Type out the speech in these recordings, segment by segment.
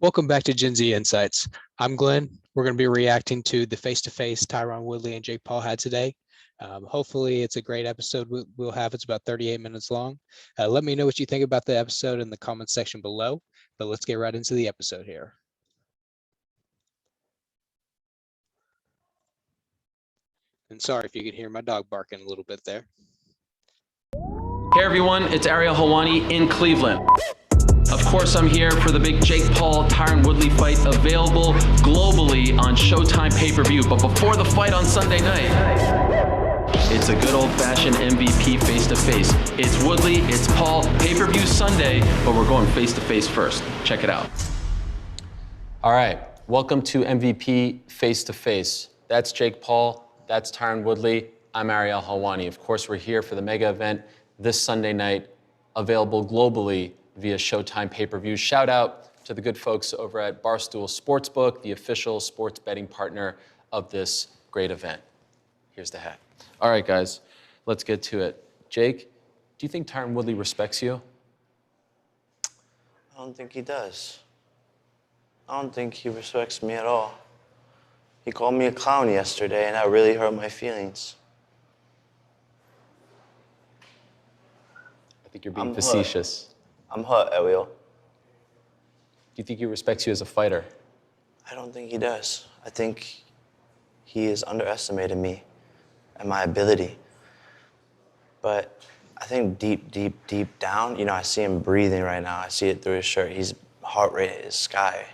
Welcome back to GenZInsights. I'm Glenn. We're going to be reacting to the face-to-face Tyron Woodley and Jake Paul had today. Hopefully it's a great episode we'll have. It's about 38 minutes long. Let me know what you think about the episode in the comments section below, but let's get right into the episode here. And sorry if you can hear my dog barking a little bit there. Hey everyone, it's Ariel Helwani in Cleveland. Of course, I'm here for the big Jake Paul, Tyron Woodley fight, available globally on Showtime pay-per-view. But before the fight on Sunday night, it's a good old-fashioned MVP face-to-face. It's Woodley, it's Paul, pay-per-view Sunday, but we're going face-to-face first. Check it out. All right, welcome to MVP face-to-face. That's Jake Paul, that's Tyron Woodley, I'm Ariel Helwani. Of course, we're here for the mega event this Sunday night, available globally via Showtime pay-per-view. Shout out to the good folks over at Barstool Sportsbook, the official sports betting partner of this great event. Here's the hat. All right, guys, let's get to it. Jake, do you think Tyron Woodley respects you? I don't think he does. I don't think he respects me at all. He called me a clown yesterday, and that really hurt my feelings. I think you're being facetious. I'm hurt, Ariel. Do you think he respects you as a fighter? I don't think he does. I think he has underestimated me and my ability. But I think deep down, I see him breathing right now. I see it through his shirt. His heart rate is sky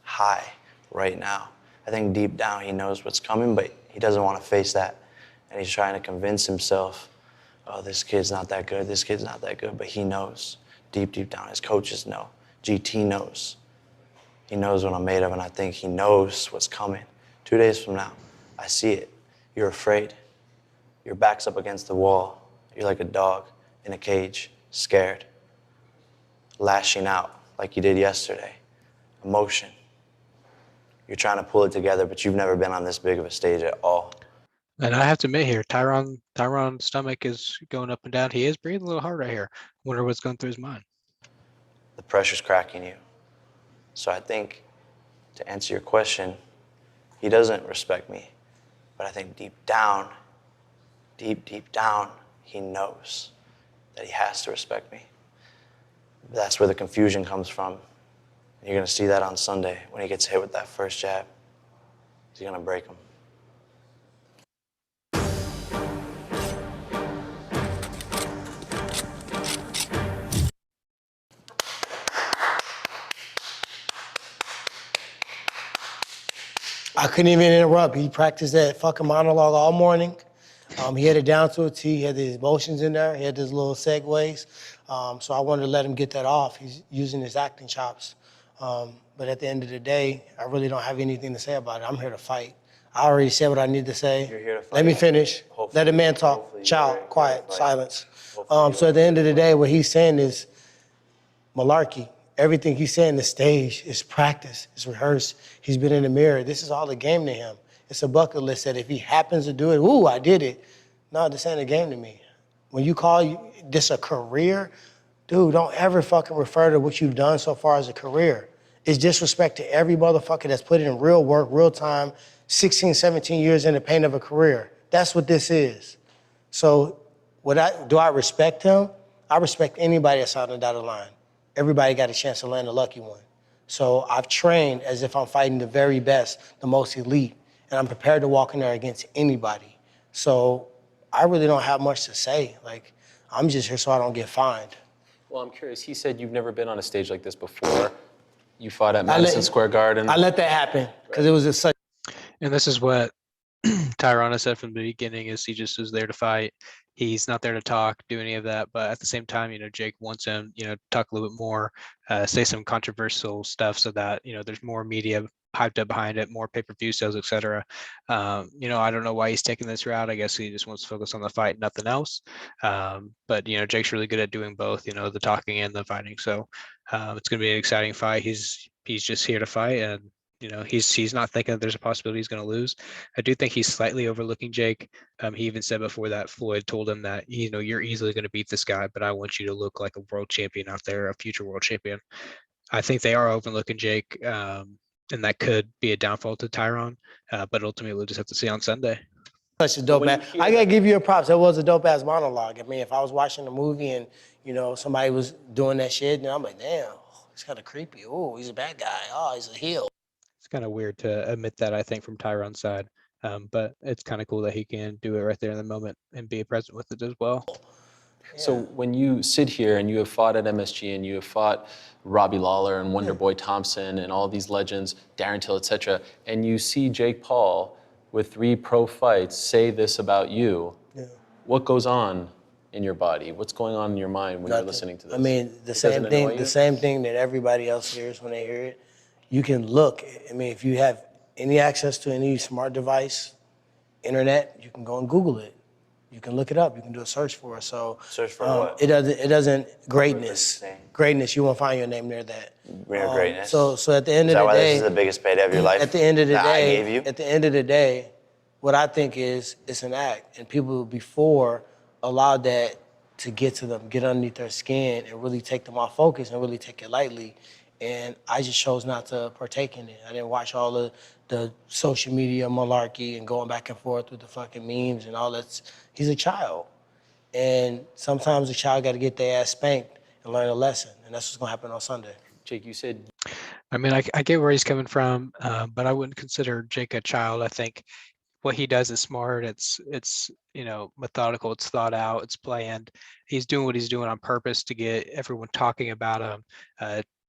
high right now. I think deep down he knows what's coming, but he doesn't want to face that. And he's trying to convince himself, oh, this kid's not that good, this kid's not that good, but he knows. Deep down, his coaches know. GT knows. He knows what I'm made of, and I think he knows what's coming. 2 days from now, I see it. You're afraid. Your back's up against the wall. You're like a dog in a cage, scared, lashing out like you did yesterday. Emotion. You're trying to pull it together, but you've never been on this big of a stage at all. And I have to admit here, Tyron's stomach is going up and down. He is breathing a little hard right here. Wonder what's going through his mind. The pressure's cracking you. So I think, to answer your question, he doesn't respect me. But I think deep down, he knows that he has to respect me. That's where the confusion comes from. You're going to see that on Sunday when he gets hit with that first jab. He's going to break him. I couldn't even interrupt. He practiced that fucking monologue all morning. He had it down to a T. He had his emotions in there. He had his little segues. So I wanted to let him get that off. He's using his acting chops. But at the end of the day, I really don't have anything to say about it. I'm here to fight. I already said what I need to say. You're here to fight. Let me finish. Hopefully. Let a man talk. Hopefully. Child, quiet, silence. Hopefully. So at the end of the day, what he's saying is malarkey. Everything he's saying is stage, is practice, is rehearsed. He's been in the mirror. This is all a game to him. It's a bucket list that if he happens to do it, ooh, I did it. No, this ain't a game to me. When you call this a career, dude, don't ever fucking refer to what you've done so far as a career. It's disrespect to every motherfucker that's put in real work, real time, 16, 17 years in the pain of a career. That's what this is. So do I respect him? I respect anybody that's on the dotted line. Everybody got a chance to land a lucky one. So I've trained as if I'm fighting the very best, the most elite, and I'm prepared to walk in there against anybody. So I really don't have much to say. Like, I'm just here so I don't get fined. Well, I'm curious. He said you've never been on a stage like this before. You fought at Madison Square Garden. I let that happen because it was just such. And this is what Tyron has said from the beginning, is he just is there to fight. He's not there to talk, do any of that. But at the same time, Jake wants him, talk a little bit more, say some controversial stuff so that, there's more media hyped up behind it, more pay-per-view sales, etc. I don't know why he's taking this route. I guess he just wants to focus on the fight, nothing else. But Jake's really good at doing both, the talking and the fighting. So it's going to be an exciting fight. He's just here to fight, and he's not thinking that there's a possibility he's going to lose. I do think he's slightly overlooking Jake. He even said before that Floyd told him that, you're easily going to beat this guy, but I want you to look like a world champion out there, a future world champion. I think they are overlooking Jake, and that could be a downfall to Tyron. But ultimately, we'll just have to see on Sunday. Such a dope ass. I gotta give you a props. That was a dope ass monologue. I mean, if I was watching a movie and somebody was doing that shit, and I'm like, damn, it's kind of creepy. Oh, he's a bad guy. Oh, he's a heel. It's kind of weird to admit that, I think, from Tyron's side. But it's kind of cool that he can do it right there in the moment and be present with it as well. So when you sit here and you have fought at MSG and you have fought Robbie Lawler and Wonder Boy Thompson and all these legends, Darren Till, etc., and you see Jake Paul with 3 pro fights say this about you, what goes on in your body? What's going on in your mind when you're listening to this? I mean, the same thing that everybody else hears when they hear it. You can look. I mean, if you have any access to any smart device, internet, you can go and Google it. You can look it up. You can do a search for it. So Search for what? It doesn't greatness. Greatness. You won't find your name near that. Near greatness. So at the end Is of that the why day, this is the biggest payday of your life? at the end of the that I day, gave you? at the end of the day, what I think is it's an act, and people before allowed that to get to them, get underneath their skin, and really take them off focus and really take it lightly. And I just chose not to partake in it. I didn't watch all the social media malarkey and going back and forth with the fucking memes and all that. He's a child. And sometimes a child got to get their ass spanked and learn a lesson. And that's what's going to happen on Sunday. Jake, you said... I mean, I get where he's coming from, but I wouldn't consider Jake a child. I think what he does is smart. It's methodical. It's thought out. It's planned. He's doing what he's doing on purpose to get everyone talking about him,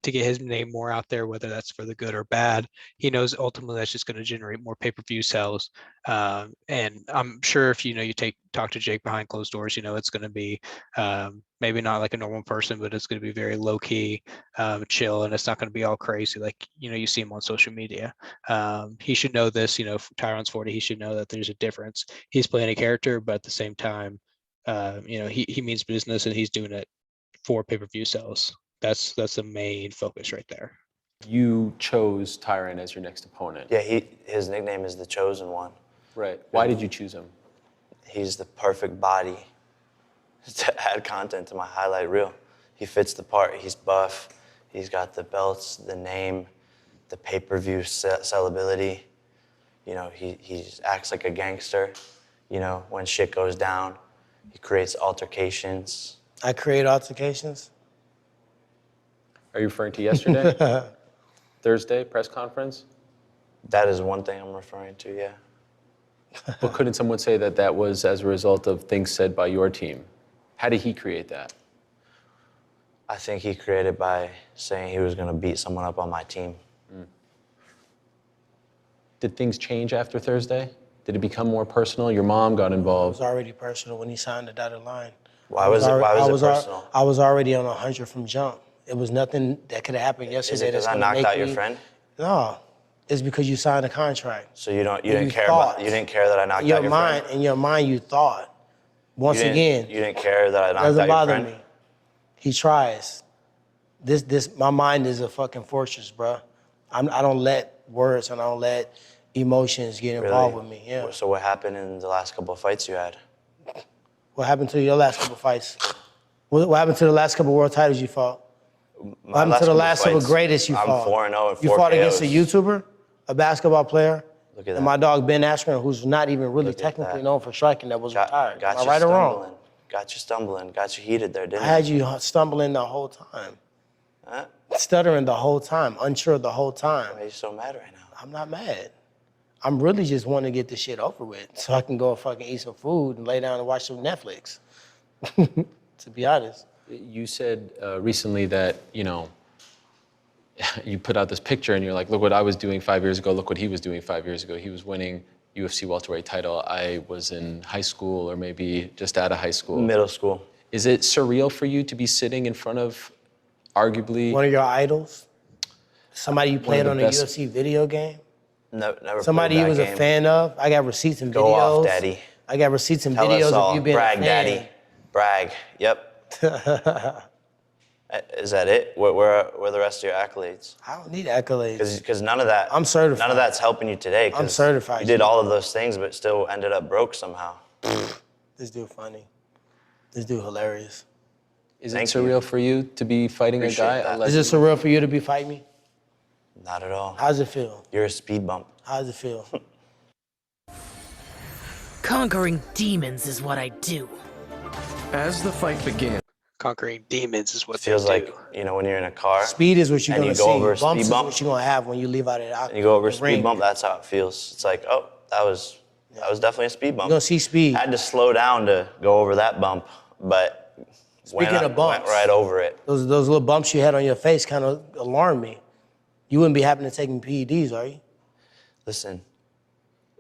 to get his name more out there, whether that's for the good or bad. He knows ultimately that's just going to generate more pay-per-view sales. And I'm sure if you talk to Jake behind closed doors, it's going to be maybe not like a normal person, but it's going to be very low key, chill, and it's not going to be all crazy like you see him on social media. He should know this. If Tyron's 40, he should know that there's a difference. He's playing a character, but at the same time, he means business, and he's doing it for pay-per-view sales. That's the main focus right there. You chose Tyron as your next opponent. Yeah, his nickname is the Chosen One. Right. Why did you choose him? He's the perfect body to add content to my highlight reel. He fits the part. He's buff. He's got the belts, the name, the pay-per-view sellability. He acts like a gangster. When shit goes down, he creates altercations. I create altercations? Are you referring to yesterday? Thursday press conference? That is one thing I'm referring to, yeah. But couldn't someone say that was as a result of things said by your team? How did he create that? I think he created by saying he was going to beat someone up on my team. Did things change after Thursday? Did it become more personal? Your mom got involved. It was already personal when he signed the dotted line. Why was it personal? I was already on 100 from jump. It was nothing that could have happened yesterday. Is it because I knocked out your friend? No, it's because you signed a contract. So you didn't care that I knocked out your friend? In your mind, you thought. You didn't care that I knocked out your friend? Doesn't bother me. He tries. My mind is a fucking fortress, bro. I don't let words and I don't let emotions get involved with me. Yeah. So what happened in the last couple of fights you had? What happened to your last couple of fights? What happened to the last couple of world titles you fought? What happened to the last couple of greatest you fought? I'm 4-0 and 4 You fought KOs. against a YouTuber, a basketball player, Look at that. and my dog Ben Askren, who's not even really technically known for striking, that was retired. Am I right or wrong? Got you stumbling. Got you heated there, didn't I had you stumbling the whole time. Huh? Stuttering the whole time, unsure the whole time. Why are you so mad right now? I'm not mad. I'm really just wanting to get this shit over with so I can go fucking eat some food and lay down and watch some Netflix, to be honest. You said recently that, you put out this picture and you're like, look what I was doing 5 years ago, look what he was doing 5 years ago. He was winning UFC welterweight title. I was in high school or maybe just out of high school. Middle school. Is it surreal for you to be sitting in front of arguably... One of your idols? Somebody you played on a UFC video game? No, never. Somebody you was a fan of? I got receipts and videos. Go off, daddy. I got receipts and Tell videos us all. of you being Brag, a fan. daddy. Brag. Yep. Is that it? Where are the rest of your accolades? I don't need accolades. Because none of that. I'm certified. None of that's helping you today. I'm certified. You did all of those things, but still ended up broke somehow. This dude funny. This dude hilarious. Is it Thank you. surreal for you to be fighting a Appreciate guy? that. Is it surreal for you to be fighting me? Not at all. How's it feel? You're a speed bump. How's it feel? Conquering demons is what I do. As the fight began, Conquering demons is what Feels they do. like, you know, when you're in a car Speed is what you're and gonna you go see. over a Bumps speed is bump, what you're gonna have when you leave out of and you go over a the speed ring. bump, that's how it feels. It's like, oh, that was definitely a speed bump. You're gonna see speed. I had to slow down to go over that bump, but Speaking of bumps, went right over it. Those little bumps you had on your face kind of alarmed me. You wouldn't be happening to taking PEDs, are you? Listen,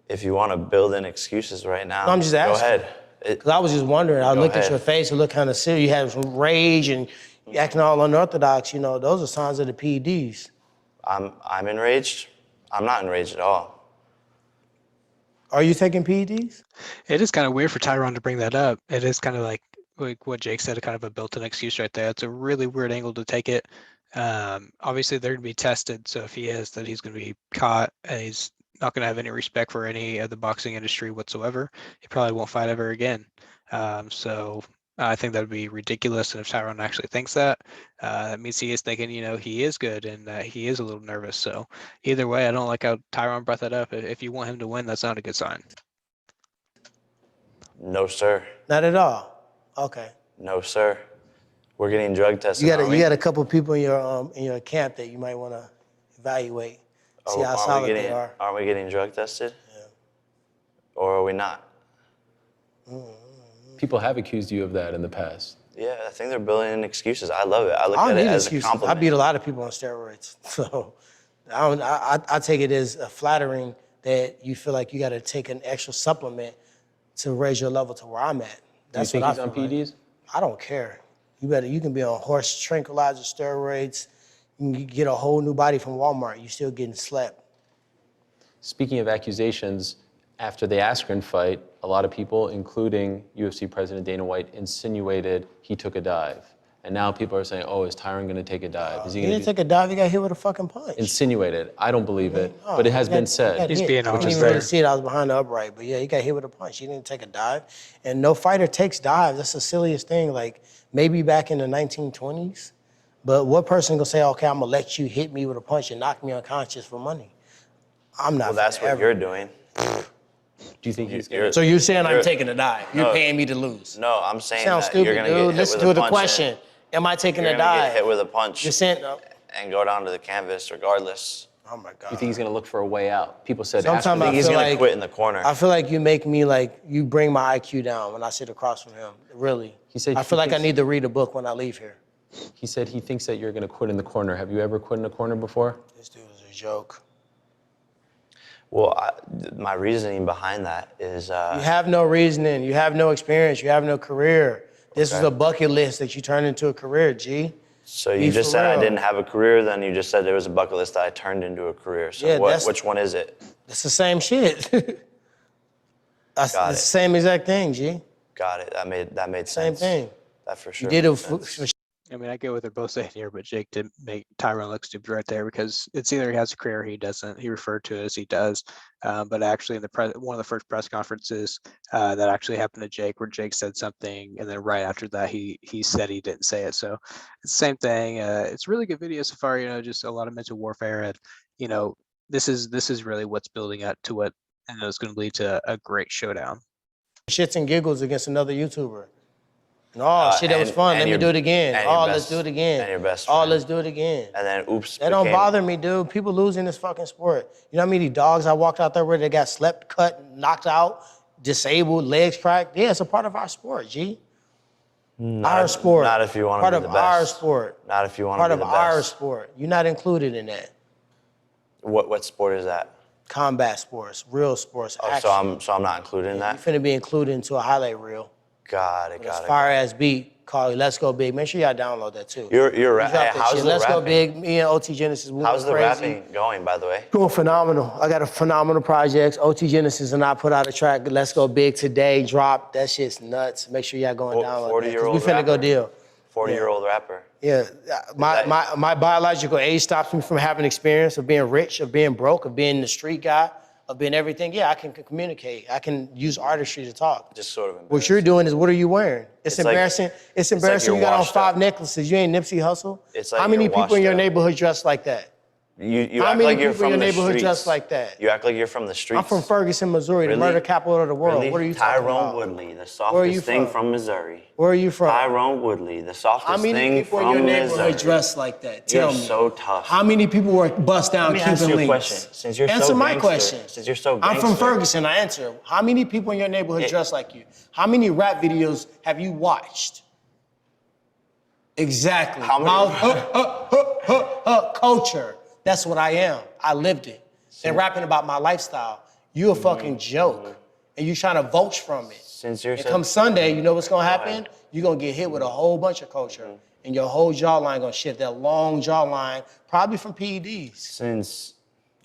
if you want to build in excuses right now, No, I'm just go asking. ahead. Because I was just wondering. I Go looked at ahead. your face. It looked kind of serious. You had some rage and you acting all unorthodox. You know, those are signs of the PEDs. I'm enraged. I'm not enraged at all. Are you taking PEDs? It is kind of weird for Tyron to bring that up. It is kind of like what Jake said, kind of a built-in excuse right there. It's a really weird angle to take it. Obviously, they're going to be tested. So if he is, then he's going to be caught, and he's not going to have any respect for any of the boxing industry whatsoever. He probably won't fight ever again. So I think that would be ridiculous. And if Tyron actually thinks that, that means he is thinking, you know, he is good and he is a little nervous. So either way, I don't like how Tyron brought that up. If you want him to win, that's not a good sign. No, sir. Not at all. Okay. No, sir. We're getting drug tested. You got aren't we? you got a couple people in your camp that you might want to evaluate, see how solid they are. Aren't we getting drug tested? Yeah. Or are we not? People have accused you of that in the past. Yeah, I think they're building in excuses. I love it. I look I don't at it need as excuses. a compliment. I beat a lot of people on steroids, so I take it as flattering that you feel like you got to take an extra supplement to raise your level to where I'm at. That's Do you what think I he's on feel like. PEDs? I don't care. You can be on horse tranquilizer steroids. You can get a whole new body from Walmart. You still getting slept. Speaking of accusations, after the Askren fight, a lot of people, including UFC President Dana White, insinuated he took a dive. And now people are saying, oh, is Tyron going to take a dive? Is he He going didn't to take a dive. He got hit with a fucking punch. insinuated? I don't believe it, Oh, but it has he got- been he said. got He's hit. being I honest didn't even really there. see it. I was behind the upright. But yeah, he got hit with a punch. He didn't take a dive. And no fighter takes dives. That's the silliest thing. Like, maybe back in the 1920s. But what person gonna say, okay, I'm gonna let you hit me with a punch and knock me unconscious for money? I'm not. Well, that's what you're doing. Do you think he's You're- going to? So you're saying I'm You're- taking a dive? You're No. paying me to lose? No, I'm saying Sounds that stupid, you're going to get dude. hit Listen with a to the punch question. Am I taking You're a going to dive? get hit with a punch You're saying, and go down to the canvas regardless. oh my God. You think he's going to look for a way out? People said Sometimes Askren. I think he's feel going to like- quit in the corner. I feel like you make me like, you bring my IQ down when I sit across from him. Really. He said I he feel like I thinks- need to read a book when I leave here. He said he thinks that you're going to quit in the corner. Have you ever quit in a corner before? This dude is a joke. Well, my reasoning behind that is You have no reasoning. You have no experience. You have no career. This is Okay. a bucket list that you turned into a career, G. so be you just for said I real. didn't have a career, then you just said there was a bucket list that I turned into a career. So Yeah, that's- which one is it? It's the same shit. That's Got the it. same exact thing, G. Got it. That made Same sense. thing. That for sure. You did it made for sense. I mean, I get what they're both saying here, but Jake did make Tyron look stupid right there because it's either he has a career or he doesn't. He referred to it as he does. But actually, in the one of the first press conferences that actually happened to Jake, where Jake said something, and then right after that, he said he didn't say it. So it's the same thing. It's really good video so far. You know, just a lot of mental warfare, and you know, this is really what's building up to what and it's going to lead to a great showdown. shits and giggles against another YouTuber. Oh, shit, that was fun. Let me do it again. Oh, let's do it again. And your best Oh, friend. let's do it again. And then oops. That don't became- bother me, dude. People losing this fucking sport. You know how many dogs I walked out there with that got slept, cut, knocked out, disabled, legs cracked? Yeah, it's a part of our sport, G. Our sport. Not if you want to Part be of the our best. sport. Not if you want Part to of be the our best. sport. You're not included in that. What sport is that? Combat sports, real sports, Oh, action. so I'm not included in You that. finna be included into a highlight reel. Got it. It's Got it. fire ass beat called Let's Go Big. Make sure y'all download that too. You're We right. dropped Hey, that how's shit. the Let's Go rapping? Big. Me and OT Genesis. we How's went the crazy. rapping going, by the way? Doing phenomenal. I got a phenomenal project. OT Genesis and I put out a track, Let's Go Big today. Drop. That shit's nuts. Make sure y'all go and download that. 'Cause 40-year-old we finna go rapper. deal. 40-year-old rapper. Yeah, that- my biological age stops me from having experience of being rich, of being broke, of being the street guy. of being everything, yeah, I can communicate. I can use artistry to talk. Just sort of What you're doing is, what are you wearing? It's like- embarrassing. It's like embarrassing. you're You got on washed 5 up. necklaces. You ain't Nipsey Hussle. It's like How many you're people in your washed up. neighborhood dress like that? You How act many like you're people in from your the neighborhood streets. dress like that? You act like you're from the streets. I'm from Ferguson, Missouri, the Really? murder capital of the world. Really? What are you talking Tyron about? Woodley, the Where are you softest thing from? from Missouri. Where are you from? Tyron Woodley, the softest How many thing people from in your neighborhood Missouri. dress like that? You're Tell me. so tough. How many people were bust down Let me Cuban ask you a links? question. Since you're Answer so my gangster, question. since you're so I'm from gangster- Ferguson. I answer. How many people in your neighborhood dress like you? How many rap videos have you watched? Exactly. How many- Culture. That's what I am. I lived it. They're rapping about my lifestyle. You a fucking joke. And you trying to vulture from it. Since you're And so- come Sunday, you know what's gonna happen? ahead. You're gonna get hit with a whole bunch of culture. And your whole jawline gonna shift, that long jawline, probably from PEDs. Since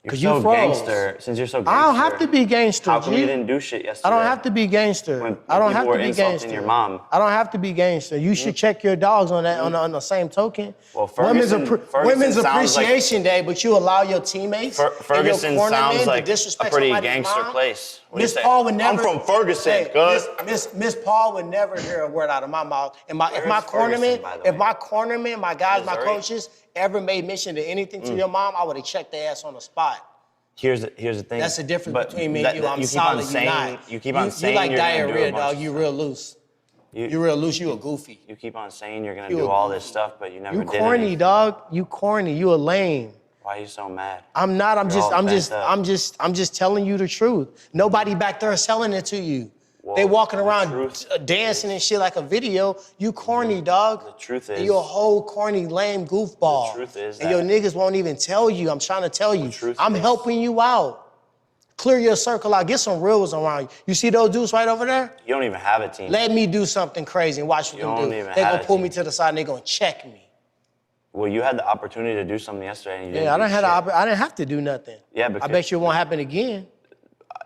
you're 'Cause so you froze. gangster, since you're so gangster, I don't have to be gangster, how come G. you didn't do shit yesterday? I don't have to be gangster. When I don't people have to were be insulting gangster. your mom. I don't have to be gangster. You should check your dogs on that on the same token. Well, Ferguson Women's sounds like- Appreciation Day, but you allow your teammates Ferguson and your cornermen sounds to like a disrespect pretty somebody's gangster mom. place. What do you Miss say? Paul would never. I'm from Ferguson, Hey, cuz. Miss Paul would never hear a word out of my mouth. And if Where my is Ferguson, cornermen, by the way? my guys, my Missouri? coaches ever made mention to anything to your mom, I would have checked their ass on the spot. Here's the thing. That's the difference But between me and you. I'm you keep on solid, you saying, not. You keep on saying you like you're gonna do a diarrhea, bunch dog. of You stuff. real loose. You real loose. You a goofy. You keep on saying you're gonna You do a all goofy. this stuff, but you never You did corny, anything. dog. You corny. You a lame. Why are you so mad? I'm not. I'm You're all bent up. I'm just telling you the truth. Nobody back there is selling it to you. Well, they walking the around truth dancing and shit like a video. You corny, dog. The truth And is- you a whole corny, lame goofball. The truth is and your that- niggas won't even tell you. I'm trying to tell you. truth I'm is- helping you out. Clear your circle out. Get some real ones around you. You see those dudes right over there? You don't even have a team. Let me do something crazy and watch what You them don't do. even They have gonna a pull team. me to the side and they gonna check me. Well, you had the opportunity to do something yesterday, and you didn't. Yeah, I do shit. I didn't have to do nothing. Yeah, I because- bet you it won't happen again.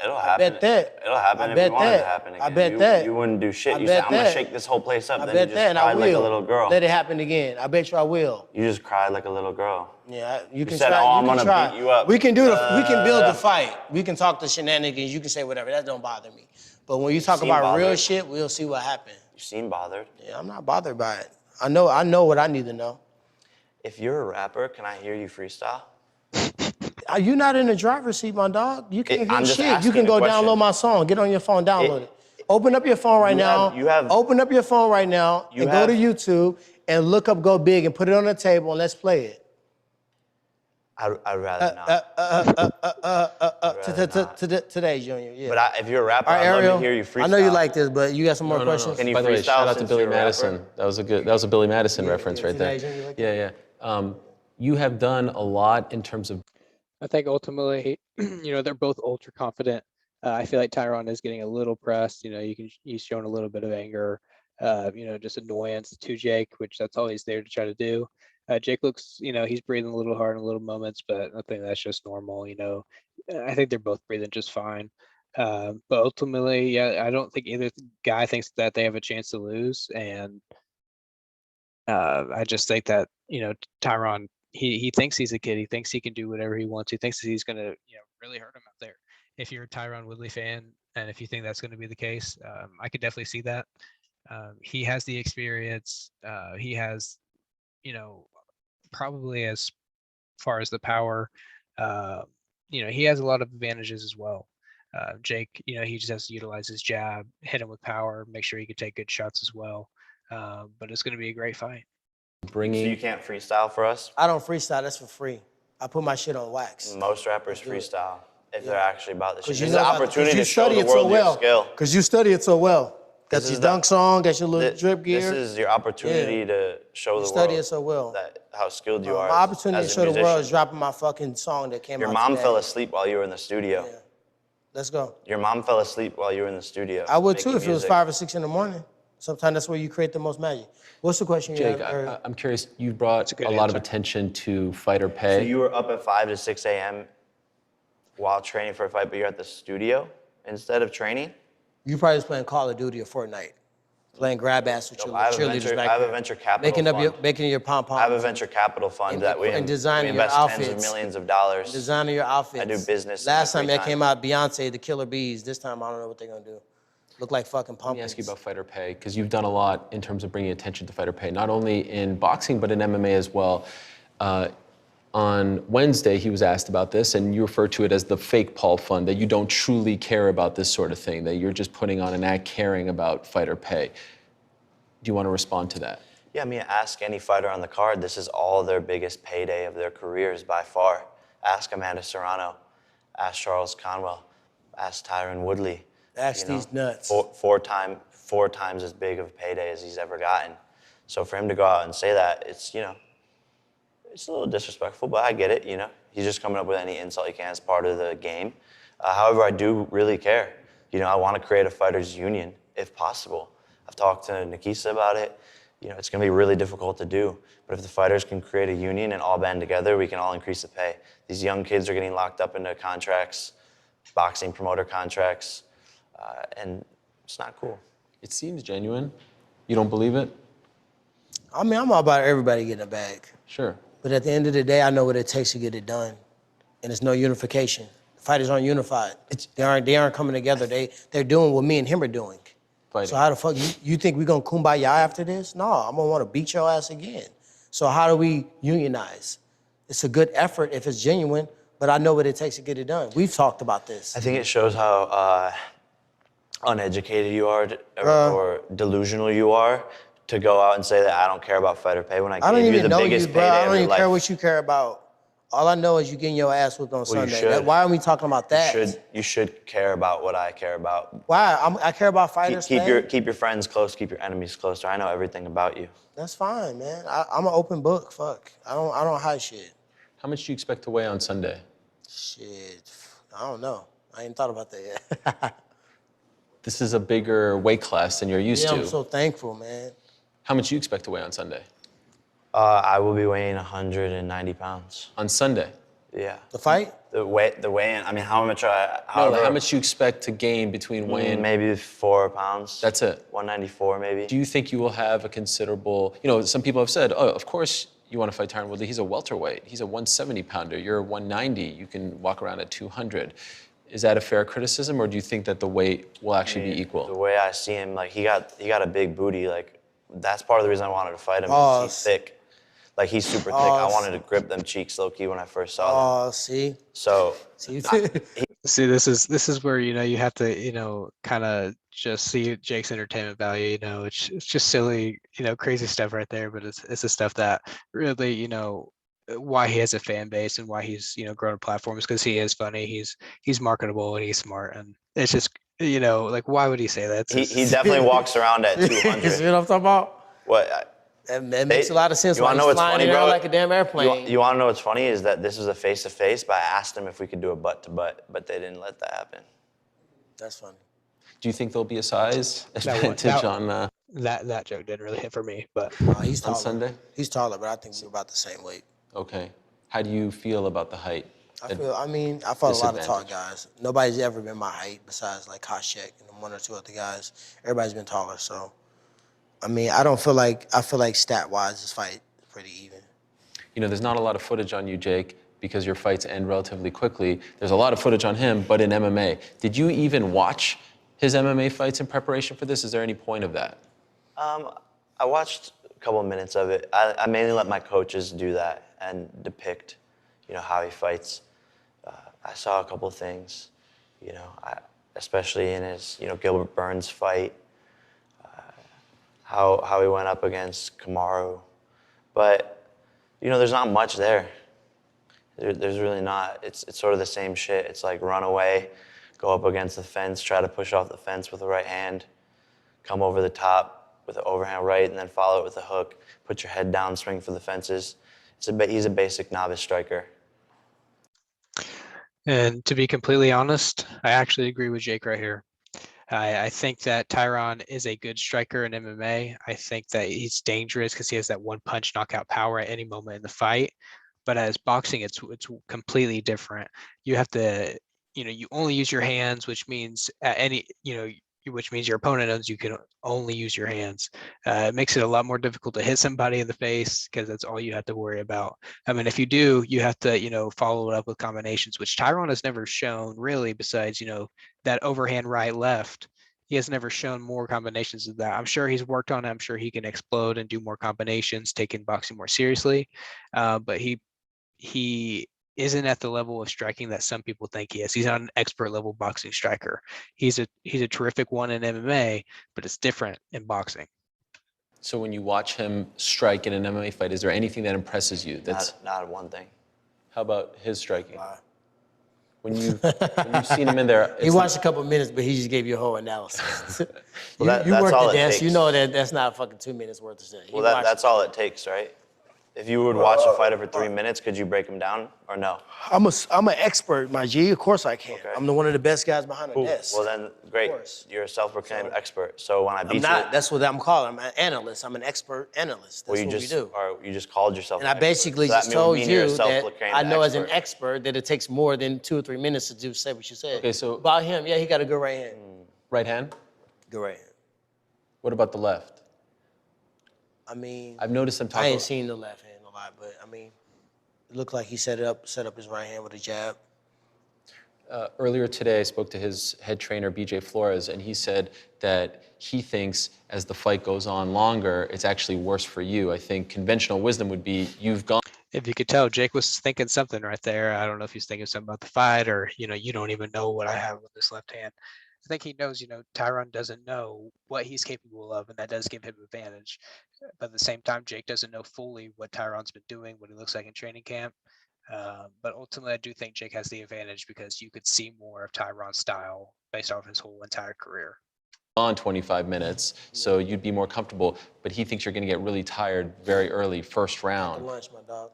It'll happen. bet that. It'll happen I if bet you wanted that. to happen again. I bet that. You wouldn't do shit. I You bet said, I'm gonna that. shake this whole place up. I Then bet you that, just and I cried will. like a little girl. Let it happen again. I bet you I will. You just cried like a little girl. Yeah, you can said, try. "Oh, I'm you can gonna try. beat you up." We can do we can build the fight. We can talk the shenanigans. You can say whatever. That don't bother me. But when you talk seem about real bothered. shit, we'll see what happens. You seem bothered. Yeah, I'm not bothered by it. I know what I need to know. If you're a rapper, can I hear you freestyle? Are you not in the driver's seat, my dog? You can't I'm hear just shit. You asking can a go question. download my song. Get on your phone, download it. Open up your phone right now. Open up your phone right now and go to YouTube and look up Go Big and put it on the table and let's play it. I'd rather not. Today, Junior. Yeah. But if you're a rapper, All right, I'd love Ariel, to hear you freestyle. I know you like this, but you got some more questions? Can you By the way, freestyle shout out to since Billy you're a rapper? Madison. That was a Billy Madison reference right there. today, you like Yeah. You have done a lot in terms of. I think ultimately, they're both ultra confident. I feel like Tyron is getting a little pressed. He's showing a little bit of anger, just annoyance to Jake, which that's all he's there to try to do. Jake looks, he's breathing a little hard in little moments, but I think that's just normal. I think they're both breathing just fine. But ultimately, yeah, I don't think either guy thinks that they have a chance to lose. And I just think that, Tyron, he thinks he's a kid. He thinks he can do whatever he wants. He thinks that he's going to, really hurt him out there. If you're a Tyron Woodley fan, and if you think that's going to be the case, I could definitely see that. He has the experience. He has, probably as far as the power, he has a lot of advantages as well. Jake, he just has to utilize his jab, hit him with power, make sure he can take good shots as well. But it's going to be a great fight. So you can't freestyle for us? I don't freestyle. That's for free. I put my shit on wax. Most rappers freestyle if they're actually about this shit. This is know an about- 'cause opportunity you to show study the it so world your well. skill. Because you study it so well. Got This your is the- dunks on, got your little drip gear. This is your opportunity to show the study world it so well. how skilled you are. My opportunity to as a show the world musician. is dropping my fucking song that came Your out mom today. fell asleep while you were in the studio. Yeah. Let's go. Your mom fell asleep while you were in the studio. I would too making if it was music. 5 or 6 in the morning. Sometimes that's where you create the most magic. What's the question you Jake, have? I'm curious. You brought good a lot of answer. attention to fighter So pay. you were up at 5 to 6 a.m. while training for a fight, but you're at the studio instead of training? You probably was playing Call of Duty or Fortnite. playing grab ass with your I have a cheerleaders venture, back I have a there. venture capital Making up fund. making your pom poms. I have a venture capital fund that we and designing we your invest tens of outfits. millions of dollars. Designing your outfits. I do business. in my Last time free that came out, Beyonce, the Killer Bees. This time I don't know what they're gonna do. Look like fucking pumpkins. Let me ask you about fighter pay, because you've done a lot in terms of bringing attention to fighter pay, not only in boxing, but in MMA as well. On Wednesday, he was asked about this, and you refer to it as the fake Paul fund, that you don't truly care about this sort of thing, that you're just putting on an act caring about fighter pay. Do you want to respond to that? Yeah, I mean, ask any fighter on the card. This is all their biggest payday of their careers by far. Ask Amanda Serrano. Ask Charles Conwell. Ask Tyron Woodley. Ask these nuts. Four times as big of a payday as he's ever gotten. So for him to go out and say that, it's, it's a little disrespectful, but I get it, He's just coming up with any insult he can as part of the game. However, I do really care. I want to create a fighters union if possible. I've talked to Nikisa about it. It's going to be really difficult to do. But if the fighters can create a union and all band together, we can all increase the pay. These young kids are getting locked up into contracts, boxing promoter contracts, and it's not cool. It seems genuine. You don't believe it? I mean, I'm all about everybody getting a bag. Sure. But at the end of the day, I know what it takes to get it done. And there's no unification. The fighters aren't unified. They aren't coming together. They're doing what me and him are doing. Fighting. So how the fuck, you think we gonna kumbaya after this? No, I'm gonna wanna beat your ass again. So how do we unionize? It's a good effort if it's genuine, but I know what it takes to get it done. We've talked about this. I think it shows how uneducated you are or delusional you are to go out and say that I don't care about fighter pay when I don't gave you even the know biggest you, bro. payday I of don't your even care life. what you care about. All I know is you getting your ass whipped on Well, you Sunday. should. Why are we talking about that? You should care about what I care about. Why? I care about fighters, Keep man. your friends close, keep your enemies closer. I know everything about you. That's fine, man. I'm an open book. Fuck. I don't hide shit. How much do you expect to weigh on Sunday? Shit. I don't know. I ain't thought about that yet. This is a bigger weight class than you're used to. I'm so thankful, man. How much do you expect to weigh on Sunday? I will be weighing 190 pounds. On Sunday? Yeah. The fight? The weigh-in. I mean, how much? How much do you expect to gain between weigh-in? Maybe 4 pounds. That's it. 194 maybe. Do you think you will have a considerable? Some people have said, "Oh, of course you want to fight Tyron Woodley. He's a welterweight. He's a 170 pounder. You're a 190. You can walk around at 200." Is that a fair criticism, or do you think that the weight will actually be equal? The way I see him, he got a big booty. That's part of the reason I wanted to fight him. He's thick. He's super thick. I wanted to grip them cheeks low key when I first saw them. Oh, see? So See, this is where you have to kind of just see Jake's entertainment value. It's just silly, crazy stuff right there. But it's the stuff that really why he has a fan base and why he's grown a platform is because he is funny. He's marketable and he's smart, and it's just why would he say that? he definitely walks around at 200. You see what I'm talking about? What? That makes a lot of sense. You want to know what's funny, bro? Like a damn airplane. You want to know what's funny is that this was a face-to-face, but I asked them if we could do a butt-to-butt, but they didn't let that happen. That's funny. Do you think there'll be a size advantage on that joke didn't really hit for me, but He's taller. on Sunday? He's taller, but I think we're about the same weight. Okay. How do you feel about the height? I fought a lot of tall guys. Nobody's ever been my height besides Koscheck and one or two other guys. Everybody's been taller, so. I feel like stat-wise, this fight is pretty even. There's not a lot of footage on you, Jake, because your fights end relatively quickly. There's a lot of footage on him, but in MMA. Did you even watch his MMA fights in preparation for this? Is there any point of that? I watched a couple of minutes of it. I mainly let my coaches do that and depict, how he fights. I saw a couple of things, especially in his, Gilbert Burns fight. How he went up against Kamaru. But, there's not much there. There's really not. It's sort of the same shit. It's like run away, go up against the fence, try to push off the fence with the right hand, come over the top with the overhand right, and then follow it with a hook, put your head down, swing for the fences. He's a basic novice striker. And to be completely honest, I actually agree with Jake right here. I think that Tyron is a good striker in MMA. I think that he's dangerous because he has that one punch knockout power at any moment in the fight. But as boxing, it's completely different. You have to, you only use your hands, which means at any, which means your opponent knows you can only use your hands. It makes it a lot more difficult to hit somebody in the face because that's all you have to worry about. I mean, if you do, you have to, follow it up with combinations, which Tyron has never shown really besides, that overhand right left. He has never shown more combinations of that. I'm sure he's worked on it. I'm sure he can explode and do more combinations, taking boxing more seriously. But he isn't at the level of striking that some people think he is. He's not an expert level boxing striker. He's a terrific one in MMA, but it's different in boxing. So when you watch him strike in an MMA fight, is there anything that impresses you? That's Not one thing. How about his striking? When you've seen him in there, He watched a couple minutes, but he just gave you a whole analysis. Well, you that's worked all the it dance. You takes. know that's not fucking 2 minutes worth of shit. Well, that's all it takes, right? If you would watch a fighter for 3 minutes, could you break him down or no? I'm an expert, my G. Of course I can. Okay. I'm one of the best guys behind the desk. Well, then, great. course. You're a self-proclaimed expert. So when I beat I'm not. you, That's what I'm called. I'm an analyst. I'm an expert analyst. That's well, what we do. you just called yourself. And an I basically expert. So just that would told mean you're a you that self-proclaimed I know as an expert. expert that it takes more than 2 or 3 minutes to do say what you said. Okay, so- about him, yeah, he got a good right hand. right hand. Good right hand. What about the left? I mean, I've noticed him I talking. ain't seen the left hand a lot, but I mean, it looked like he set up his right hand with a jab. Earlier today, I spoke to his head trainer, BJ Flores, and he said that he thinks as the fight goes on longer, it's actually worse for you. I think conventional wisdom would be you've gone. If you could tell, Jake was thinking something right there. I don't know if he's thinking something about the fight or, you don't even know what I have with this left hand. I think he knows, Tyron doesn't know what he's capable of, and that does give him advantage. But at the same time, Jake doesn't know fully what Tyron's been doing, what he looks like in training camp. But ultimately, I do think Jake has the advantage because you could see more of Tyron's style based off his whole entire career. On 25 minutes, so you'd be more comfortable, but he thinks you're going to get really tired very early, first Pack a round. lunch, my dog.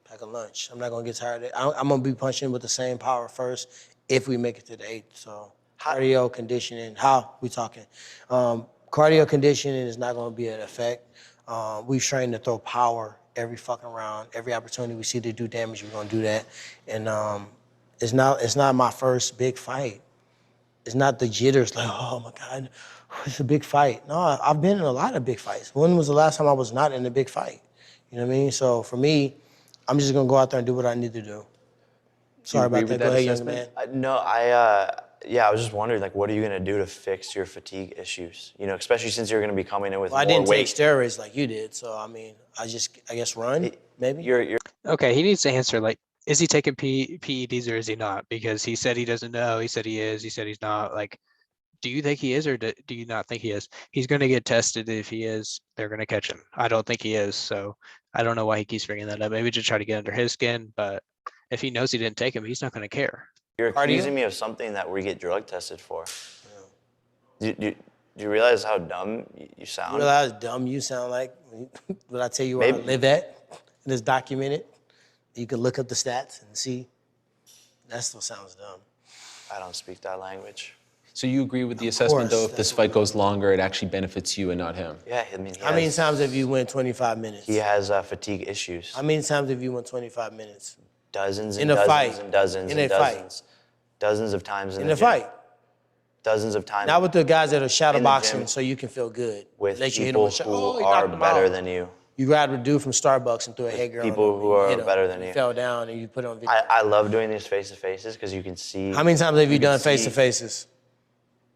Pack a lunch. I'm not gonna get tired of it. I'm gonna be punching with the same power first if we make it to the 8th. So cardio conditioning. How we talking? Cardio conditioning is not gonna be an effect. We've trained to throw power every fucking round. Every opportunity we see to do damage, we're gonna do that. And it's not my first big fight. It's not the jitters like, oh my God, it's a big fight. No, I've been in a lot of big fights. When was the last time I was not in a big fight? You know what I mean? So for me, I'm just gonna go out there and do what I need to do. Sorry about that. Go ahead, young man. I was just wondering, like, what are you gonna do to fix your fatigue issues? Especially since you're gonna be coming in with Well, I more didn't take weight. steroids like you did, so I mean, I guess run, maybe. You're Okay, he needs to answer, like, is he taking PEDs or is he not? Because he said he doesn't know, he said he is, he said he's not. Like, do you think he is or do you not think he is? He's going to get tested. If he is, they're going to catch him. I don't think he is, so I don't know why he keeps bringing that up. Maybe just try to get under his skin, but if he knows he didn't take him, he's not going to care. You're Cardio? accusing me of something that we get drug tested for. Do you realize how dumb you sound? You realize how dumb you sound like? When I tell you where I Maybe. live at, and it's documented. You can look up the stats and see. That still sounds dumb. I don't speak that language. So you agree with the assessment, though, course, if this fight goes longer, it actually benefits you and not him? Yeah, I mean, How many times have you went 25 minutes? he has fatigue issues. How many times have you went 25 minutes? Dozens In and a dozens fight. and dozens In and a fight. dozens. Dozens of times in In the a gym. fight. Dozens of times. Not with the guys that are shadow In the boxing, gym. so you can feel good. with Let you hit 'em people with a shot. who Oh, he are knocked him better out. than you. You grabbed a dude from Starbucks and threw a head girl on People him, who and are hit him. better than He you. fell down and you put it on video. I love doing these face-to-faces because you can see. How many times have you can done see- face-to-faces?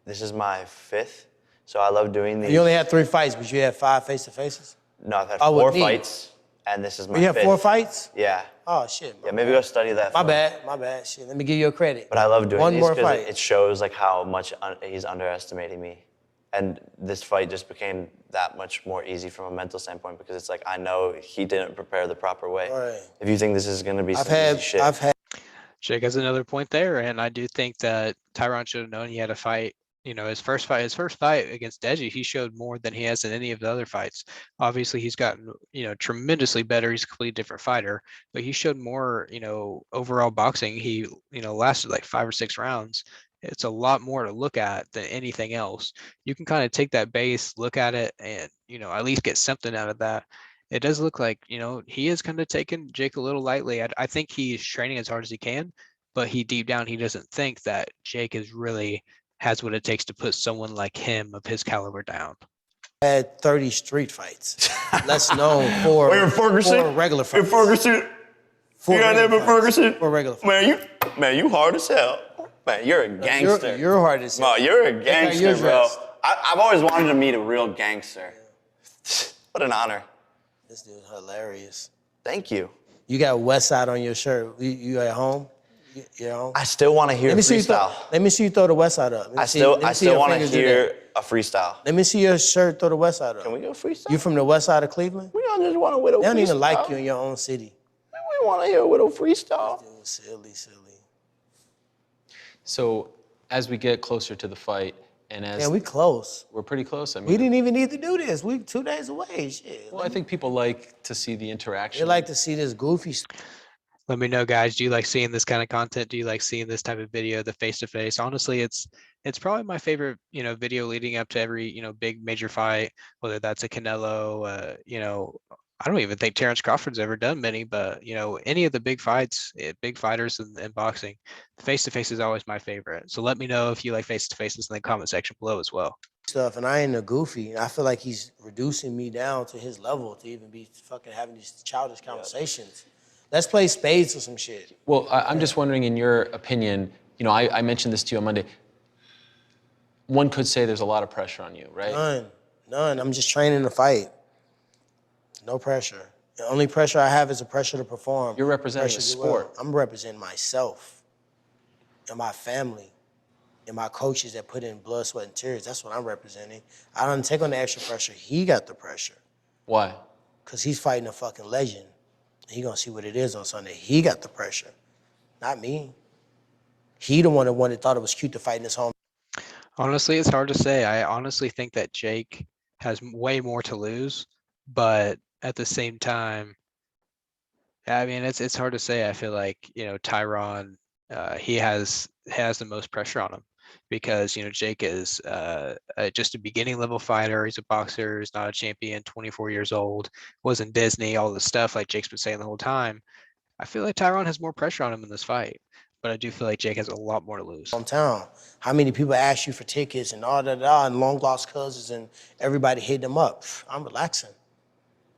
This is my 5th, so I love doing these. You only had 3 fights, but you had 5 face-to-faces? No, I've had Oh, with 4 me. fights, and this is my You had 5th. 4 fights? Yeah. Oh, shit. Yeah, maybe go study that. My for me. bad. Shit, let me give you a credit. But I love doing One these more because fight. it shows like how much he's underestimating me. And this fight just became that much more easy from a mental standpoint because it's like I know he didn't prepare the proper way. Right. If you think this is gonna be I've some had, easy shit, I've had. Jake has another point there, and I do think that Tyron should have known he had a fight. His first fight against Deji, he showed more than he has in any of the other fights. Obviously, he's gotten, tremendously better. He's a completely different fighter, but he showed more, overall boxing. He, lasted like 5 or 6 rounds. It's a lot more to look at than anything else. You can kind of take that base, look at it, and, at least get something out of that. It does look like, he is kind of taking Jake a little lightly. I think he's training as hard as he can, but deep down, he doesn't think that Jake is really has what it takes to put someone like him of his caliber down. Had 30 street fights. Less known for, Wait, Ferguson? for regular fights. Ferguson? For You got regular that, fights. Ferguson? For regular fights. Man, you hard as hell. Man, you're a gangster. You're hard as hell. No, you're a gangster, you're bro. dressed. I've always wanted to meet a real gangster. What an honor. This dude's hilarious. Thank you. You got West Side on your shirt. You at home? You at home? I still want to hear freestyle. Let me see you throw the West Side up. I still want to hear a freestyle. Let me see your shirt throw the West Side up. Can we go freestyle? You from the West Side of Cleveland? We don't just want to with a freestyle. They don't even like you in your own city. We want to hear a little freestyle. Dude, silly. So as we get closer to the fight, and as Man, we close. we're pretty close. I mean, We didn't even need to do this. We 2 days away. Shit. well, I think people like to see the interaction. They like to see this goofy stuff. Let me know, guys. Do you like seeing this kind of content? Do you like seeing this type of video, the face-to-face? Honestly, it's probably my favorite, video leading up to every, big major fight, whether that's a Canelo, I don't even think Terrence Crawford's ever done many, but any of the big fights, big fighters in boxing, face-to-face is always my favorite. So let me know if you like face-to-faces in the comment section below as well. Stuff, and I ain't a goofy. I feel like he's reducing me down to his level to even be fucking having these childish conversations. Let's play spades or some shit. Well, I'm just wondering, in your opinion, I mentioned this to you on Monday. One could say there's a lot of pressure on you, right? None. I'm just training to fight. No pressure. The only pressure I have is the pressure to perform. You're representing Pressure a to do well. sport. I'm representing myself and my family and my coaches that put in blood, sweat, and tears. That's what I'm representing. I don't take on the extra pressure. He got the pressure. Why? Because he's fighting a fucking legend. He gonna see what it is on Sunday. He got the pressure, not me. He the one that thought it was cute to fight in his home. Honestly, it's hard to say. I honestly think that Jake has way more to lose, but at the same time, I mean, it's hard to say. I feel like, Tyron, he has the most pressure on him because, Jake is just a beginning level fighter. He's a boxer. He's not a champion, 24 years old, was in Disney, all the stuff like Jake's been saying the whole time. I feel like Tyron has more pressure on him in this fight, but I do feel like Jake has a lot more to lose. Hometown. How many people ask you for tickets and all that, and long lost cousins and everybody hit them up? I'm relaxing.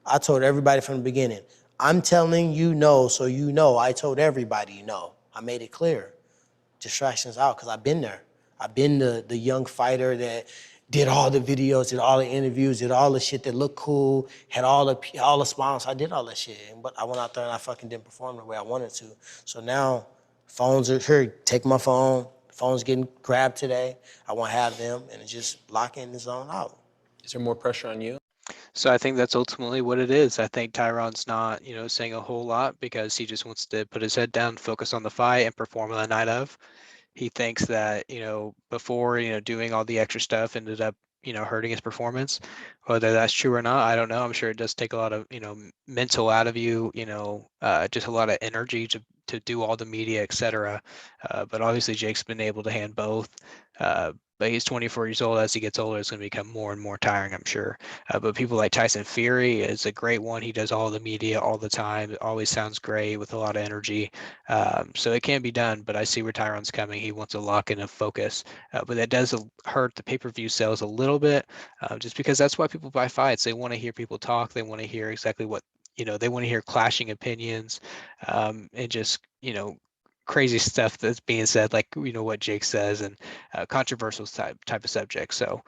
I told everybody from the beginning, I'm telling you no, so you know. I told everybody no. I made it clear. Distractions out, because I've been there. I've been the young fighter that did all the videos, did all the interviews, did all the shit that looked cool, had all the sponsors. I did all that shit, but I went out there and I fucking didn't perform the way I wanted to. So now, phones are here. Take my phone. Phone's getting grabbed today. I won't have them, and just lock in the zone out. Is there more pressure on you? So I think that's ultimately what it is. I think Tyron's not, saying a whole lot because he just wants to put his head down, focus on the fight, and perform on the night of. He thinks that, before, doing all the extra stuff ended up, hurting his performance. Whether that's true or not, I don't know. I'm sure it does take a lot of, mental out of you, just a lot of energy to do all the media, etc. But obviously Jake's been able to hand both. But he's 24 years old. As he gets older, it's going to become more and more tiring, I'm sure. But people like Tyson Fury is a great one. He does all the media all the time. It always sounds great with a lot of energy. So it can be done, but I see where Tyron's coming. He wants to lock in a focus. But that does hurt the pay-per-view sales a little bit, just because that's why people buy fights. They want to hear people talk. They want to hear exactly what, they want to hear clashing opinions, and just, crazy stuff that's being said, like what Jake says, and controversial type of subjects. So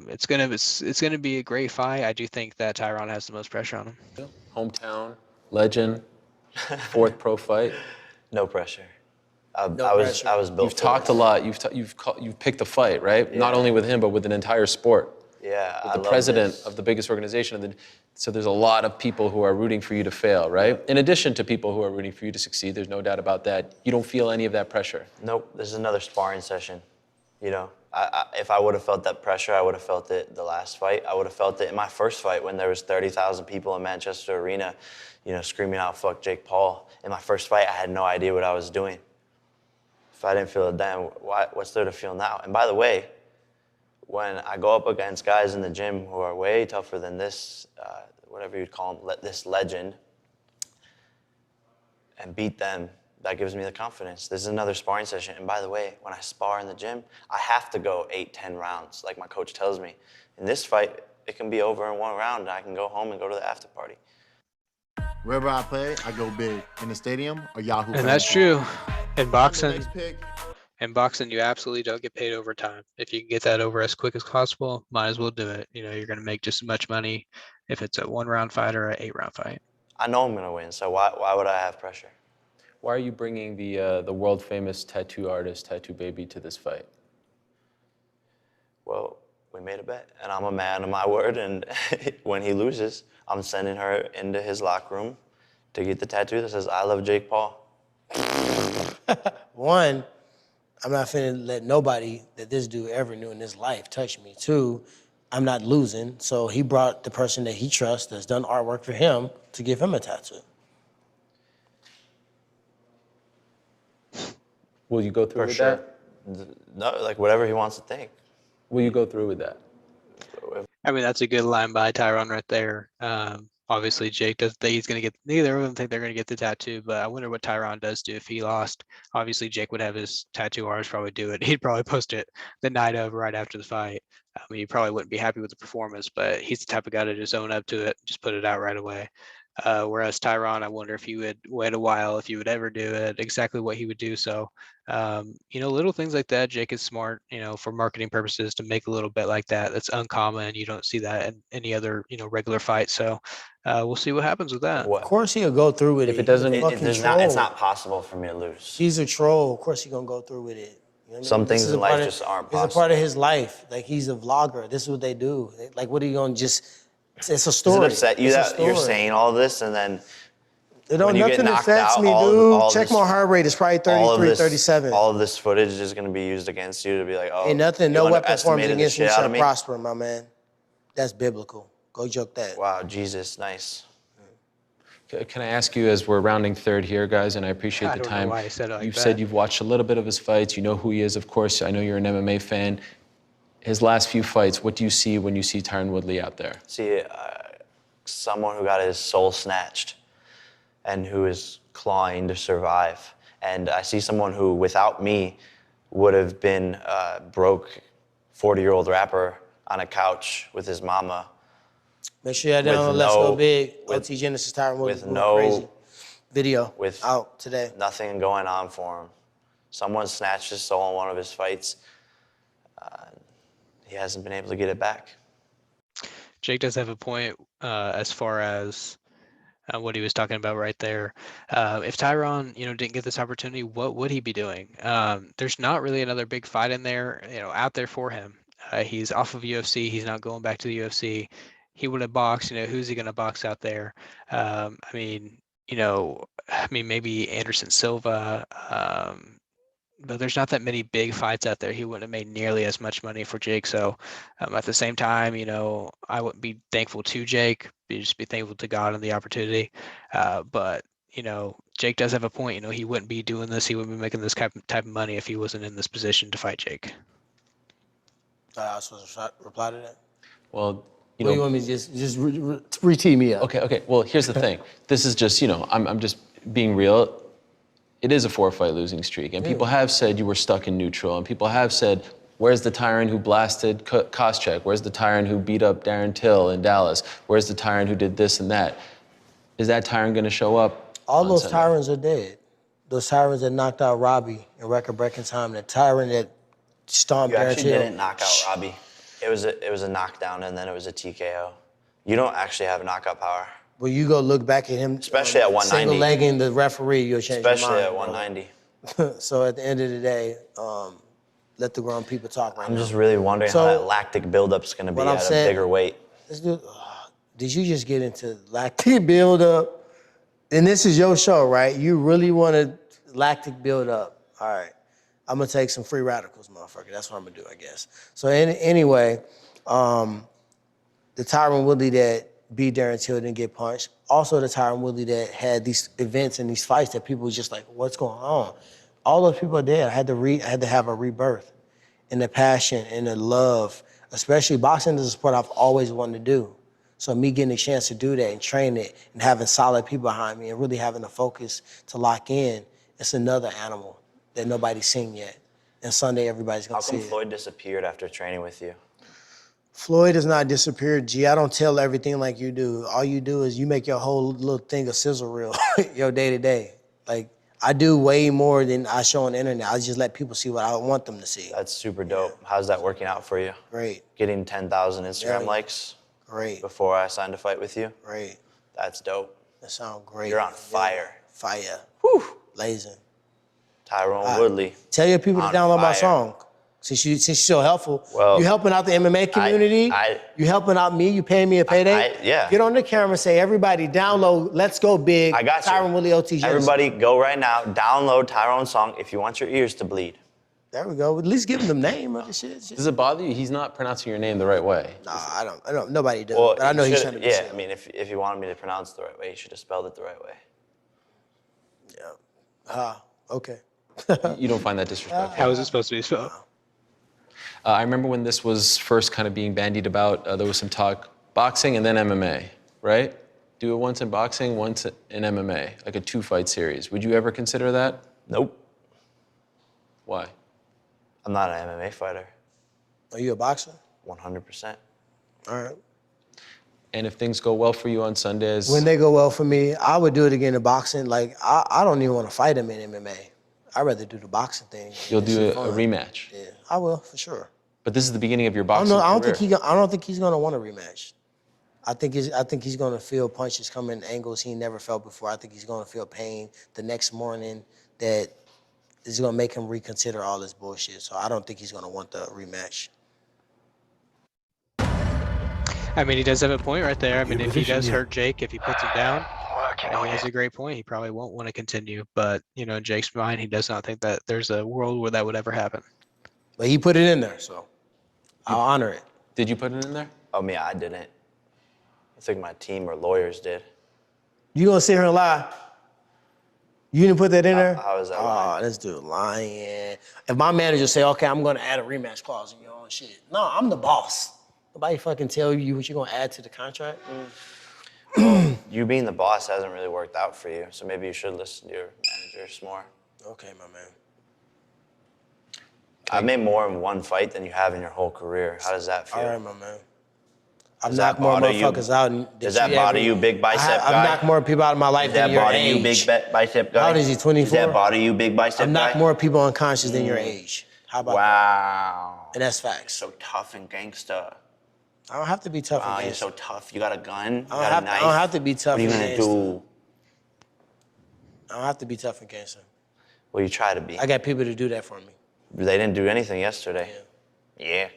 it's gonna be a great fight. I do think that Tyron has the most pressure on him. Hometown legend, fourth pro fight. No pressure. I pressure. was built. You've talked a lot. You've picked a fight, right? Yeah. Not only with him, but with an entire sport. Yeah, With the president of the biggest organization. So there's a lot of people who are rooting for you to fail, right? In addition to people who are rooting for you to succeed, there's no doubt about that. You don't feel any of that pressure. Nope, this is another sparring session. If I would have felt that pressure, I would have felt it the last fight. I would have felt it in my first fight when there was 30,000 people in Manchester Arena, screaming out, "Fuck Jake Paul." In my first fight, I had no idea what I was doing. If I didn't feel it then, what's there to feel now? And by the way, when I go up against guys in the gym who are way tougher than this, whatever you'd call them, this legend, and beat them, that gives me the confidence. This is another sparring session. And by the way, when I spar in the gym, I have to go 8, 10 rounds, like my coach tells me. In this fight, it can be over in 1 round, and I can go home and go to the after party. Wherever I play, I go big. In the stadium or Yahoo. And that's true. In boxing, Next pick. you absolutely don't get paid overtime. If you can get that over as quick as possible, might as well do it. You know, you're going to make just as much money if it's a 1-round fight or an 8-round fight. I know I'm gonna win, so why would I have pressure? Why are you bringing the world famous tattoo artist, Tattoo Baby, to this fight? Well, we made a bet, and I'm a man of my word, and when he loses, I'm sending her into his locker room to get the tattoo that says, I love Jake Paul. One, I'm not finna let nobody that this dude ever knew in his life touch me. Two, I'm not losing, so he brought the person that he trusts that's done artwork for him to give him a tattoo. Will you go through with that? No, like whatever he wants to think. Will you go through with that? I mean, that's a good line by Tyron right there. Obviously, Jake doesn't think he's going to get, neither of them think they're going to get the tattoo, but I wonder what Tyron does do if he lost. Obviously, Jake would have his tattoo artist probably do it. He'd probably post it the night of, right after the fight. I mean, he probably wouldn't be happy with the performance, but he's the type of guy to just own up to it, just put it out right away. Whereas Tyron, I wonder if he would wait a while, if he would ever do it, exactly what he would do. So, little things like that, Jake is smart, for marketing purposes to make a little bet like that. That's uncommon. You don't see that in any other, regular fight. So we'll see what happens with that. Of course he'll go through with it. If it doesn't- He's It's not possible for me to lose. He's a troll. Of course he's gonna go through with it. You know what I mean? Some This things is in a part life of- just aren't It's a possible. part of his life. Like, he's a vlogger. This is what they do. Like, what are you gonna just? It's a story. Does it upset you It's a that you're story. saying all this and then It don't, when you get nothing knocked affects out, me, all dude. Check this- my heart rate. It's probably 33, 37. all of this footage is going to be used against you to be like, oh, Ain't nothing, you no weapon formed underestimated the against me shit out shall of me? prosper, my man. That's biblical. Go joke that. Wow, Jesus, nice. Can I ask you, as we're rounding third here, guys, and I appreciate I the don't know time. why I said it like You've that. said you've watched a little bit of his fights. You know who he is, of course. I know you're an MMA fan. His last few fights, what do you see when you see Tyron Woodley out there? See, someone who got his soul snatched and who is clawing to survive. And I see someone who, without me, would have been a broke 40-year-old rapper on a couch with his mama. Make sure you download With Let's Go no- Big. with- OT Genesis Tyron Woodley. with going no- crazy. Video with out today. Nothing going on for him. Someone snatched his soul in one of his fights. He hasn't been able to get it back. Jake does have a point as far as what he was talking about right there. If Tyron, didn't get this opportunity, what would he be doing? There's not really another big fight in there, out there for him. He's off of UFC. He's not going back to the UFC. He would have boxed. Who's he going to box out there? Maybe Anderson Silva. But there's not that many big fights out there. He wouldn't have made nearly as much money for Jake. So at the same time, I wouldn't be thankful to Jake. Just be thankful to God and the opportunity. But Jake does have a point. He wouldn't be doing this. He wouldn't be making this type of money if he wasn't in this position to fight Jake. I was supposed to reply to that? Well, What do you want me to just re-tee me up? Okay. Well, here's the thing. This is just, I'm just being real. It is a 4-fight losing streak, and people have said you were stuck in neutral, and people have said, where's the Tyron who blasted Koscheck? Where's the Tyron who beat up Darren Till in Dallas? Where's the Tyron who did this and that? Is that Tyron going to show up? All those Sunday? Tyrons are dead. Those Tyrons that knocked out Robbie in record-breaking time, the Tyron that stomped You Darren actually Till. didn't knock out Robbie. It was a knockdown and then it was a TKO. You don't actually have knockout power. When you go look back at him, Especially at 190. single-legging the referee, you'll change your Especially mind. at 190. Bro. So at the end of the day, let the grown people talk right I'm now. just really wondering So, how that lactic buildup's going to be what I'm at saying- a bigger weight. Let's do. Did you just get into lactic buildup? And this is your show, right? You really want to lactic buildup. All right. I'm going to take some free radicals, motherfucker. That's what I'm going to do, I guess. So anyway, the Tyron Woodley that beat Darren Till didn't get punched. Also the Tyron Woodley that had these events and these fights that people were just like, what's going on? All those people are dead. I had to have a rebirth in the passion and the love. Especially boxing is a sport I've always wanted to do. So me getting a chance to do that and train it and having solid people behind me and really having the focus to lock in it's another animal that nobody's seen yet. And Sunday, everybody's How gonna see come it. Floyd disappeared after training with you? Floyd has not disappeared, G. I don't tell everything like you do. All you do is you make your whole little thing a sizzle reel, your day to day. Like, I do way more than I show on the internet. I just let people see what I want them to see. That's super dope. How's that working out for you? Great, Getting 10,000 Instagram Yeah. likes great, before I signed to fight with you? great. That's dope. That sounds great. You're on fire. Fire. Whew. Blazing. Tyron Woodley. Tell your people to On download my fire. song. Since you're so helpful. Well, you helping out the MMA community. You helping out me. You paying me a payday. yeah. Get on the camera and say, everybody download Let's Go Big. I got you. Tyron Woodley OT. Everybody go right now, download Tyron's song if you want your ears to bleed. There we go. At least give him the name of the shit. Does it bother you? He's not pronouncing your name the right way. Nah, I don't. Nobody does. Well, but I know he's should- trying to be Yeah, chill. I mean, if you wanted me to pronounce it the right way, you should have spelled it the right way. Yeah. Okay. You don't find that disrespectful? How is it supposed to be spelled? I remember when this was first kind of being bandied about, there was some talk boxing and then MMA, right? Do it once in boxing, once in MMA, like a 2-fight series. Would you ever consider that? Nope. Why? I'm not an MMA fighter. Are you a boxer? 100%. All right. And if things go well for you on Sundays, When they go well for me, I would do it again in boxing. Like, I don't even want to fight him in MMA. I'd rather do the boxing thing. you'll It's do a fun. rematch. Yeah, I will, for sure. But this is the beginning of your I boxing don't know. I career. don't think he's gonna want a rematch. I think he's gonna feel punches coming angles he never felt before. I think he's gonna feel pain the next morning that is gonna make him reconsider all this bullshit. So I don't think he's gonna want the rematch. I mean, he does have a point right there. I mean, if he does hurt Jake, if he puts him down, he has a great point. He probably won't want to continue. But, you know, in Jake's mind, he does not think that there's a world where that would ever happen. But he put it in there, so I'll honor it. Did you put it in there? Oh, me, I didn't. I think my team or lawyers did. You gonna sit here and lie? You didn't put that in there? How is that Oh, lying? this dude lying. If my manager say, okay, I'm gonna add a rematch clause in your own shit. No, I'm the boss. Nobody fucking tell you what you're gonna add to the contract. You being the boss hasn't really worked out for you, so maybe you should listen to your managers more. Okay, my man. I've made more in one fight than you have in your whole career. How does that feel? All right, my man. I've Does that knocked more bother you? motherfuckers out. Than Does that you bother ever- you, big bicep I've guy? knocked more people out of my life Does that than your bother age. you, big bicep guy? How old is he, 24? Does that bother you, big bicep I've guy? knocked more people unconscious than your age. How about that? Wow. And that's facts. So tough and gangsta. I don't have to be tough Wow, and you're gangsta. so tough. You got a gun. You I got a knife. don't have to be tough What are you and gonna gangsta. do? I don't have to be tough and gangster. Well, you try to be. I got people to do that for me. They didn't do anything yesterday. Yeah.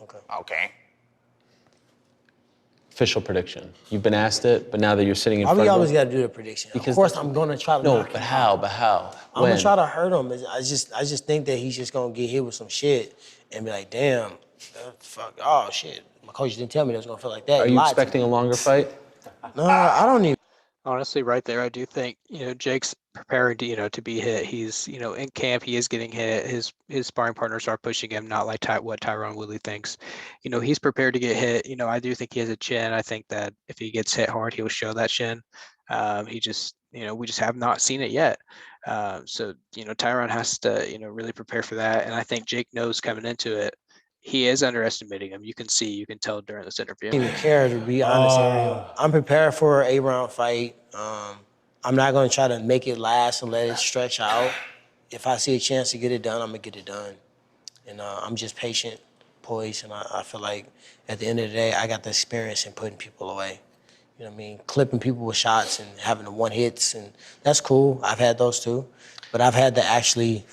Okay. Okay. Official prediction. You've been asked it, but now that you're sitting in Why front we of always him- got to do the prediction? Of Because course, that's- I'm gonna try to No, knock but him how? out. But how? I'm When? gonna try to hurt him. I just think that he's just gonna get hit with some shit and be like, damn, fuck, oh shit. My coach didn't tell me that was gonna feel like that. Are He you lied to expecting me. a longer fight? No, I don't even. Honestly, right there, I do think, you know, Jake's preparing to, you know, to be hit. He's, you know, in camp, he is getting hit. His sparring partners are pushing him, not like what Tyron Woodley thinks. You know, he's prepared to get hit. You know, I do think he has a chin. I think that if he gets hit hard, he'll show that chin. He just, you know, we just have not seen it yet. So, you know, Tyron has to, you know, really prepare for that. And I think Jake knows coming into it, he is underestimating him. You can tell during this interview. even care, to be honest, Ariel. I'm prepared for an 8-round fight. I'm not going to try to make it last and let it stretch out. If I see a chance to get it done, I'm going to get it done. And I'm just patient, poised, and I feel like at the end of the day, I got the experience in putting people away. You know what I mean? Clipping people with shots and having the one hits, and that's cool. I've had those too. But I've had to actually